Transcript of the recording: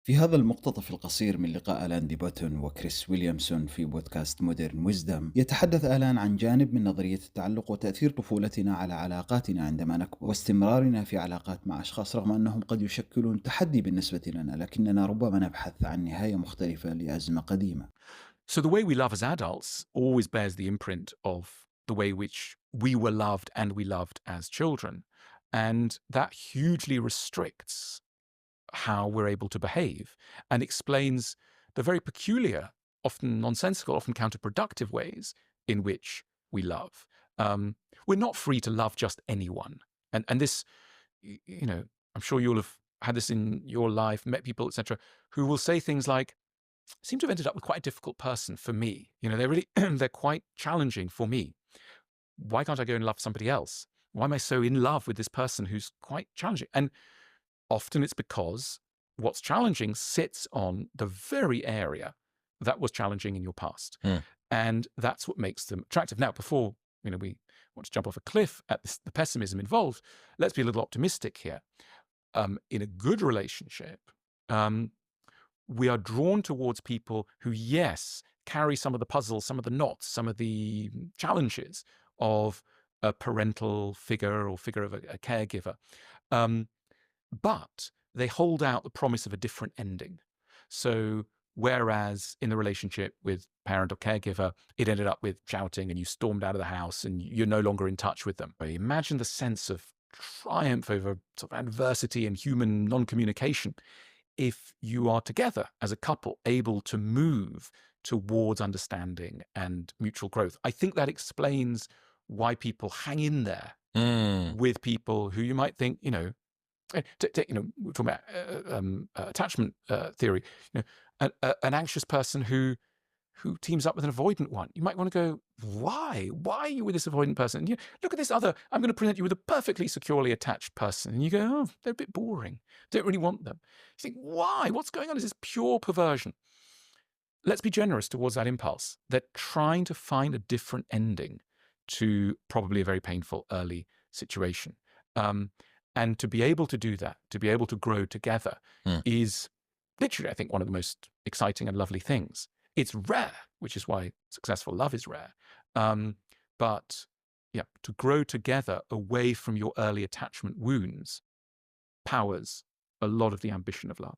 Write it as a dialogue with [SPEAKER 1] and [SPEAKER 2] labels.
[SPEAKER 1] في هذا المقتطف القصير من لقاء آلان بوتون وكرس ويليامسون في بودكاست مودرن ويزدم، يتحدث آلان عن جانب من نظرية التعلق وتأثير طفولتنا على علاقاتنا عندما نكبر، واستمرارنا في علاقات مع أشخاص رغم أنهم قد يشكلون تحدي بالنسبة لنا، لكننا ربما نبحث عن نهاية مختلفة لأزمة قديمة.
[SPEAKER 2] So the way we love as adults always bears the imprint of the way which we were loved and we loved as children. And that hugely restricts how we're able to behave and explains the very peculiar, often nonsensical, often counterproductive ways in which we love. We're not free to love just anyone. And this, I'm sure you'll have had this in your life, met people, etc., who will say things like, seem to have ended up with quite a difficult person for me. They're really, they're quite challenging for me. Why can't I go and love somebody else? Why am I so in love with this person who's quite challenging? And often it's because what's challenging sits on the very area that was challenging in your past.
[SPEAKER 3] Mm.
[SPEAKER 2] And that's what makes them attractive. Now, before we want to jump off a cliff at the pessimism involved, let's be a little optimistic here. In a good relationship, we are drawn towards people who, yes, carry some of the puzzles, some of the knots, some of the challenges of a parental figure or figure of a caregiver. But they hold out the promise of a different ending. So whereas in the relationship with parent or caregiver, it ended up with shouting and you stormed out of the house and you're no longer in touch with them. Imagine the sense of triumph over sort of adversity and human non-communication if you are together as a couple, able to move towards understanding and mutual growth. I think that explains why people hang in there with people who you might think, we're talking about attachment theory. An anxious person who teams up with an avoidant one. You might want to go, why? Why are you with this avoidant person? And look at this other, I'm going to present you with a perfectly securely attached person. And you go, oh, they're a bit boring. Don't really want them. You think, why? What's going on? Is this pure perversion? Let's be generous towards that impulse. They're trying to find a different ending to probably a very painful early situation. And to be able to do that, to be able to grow together is literally, I think, one of the most exciting and lovely things. It's rare, which is why successful love is rare. But yeah, to grow together away from your early attachment wounds powers a lot of the ambition of love.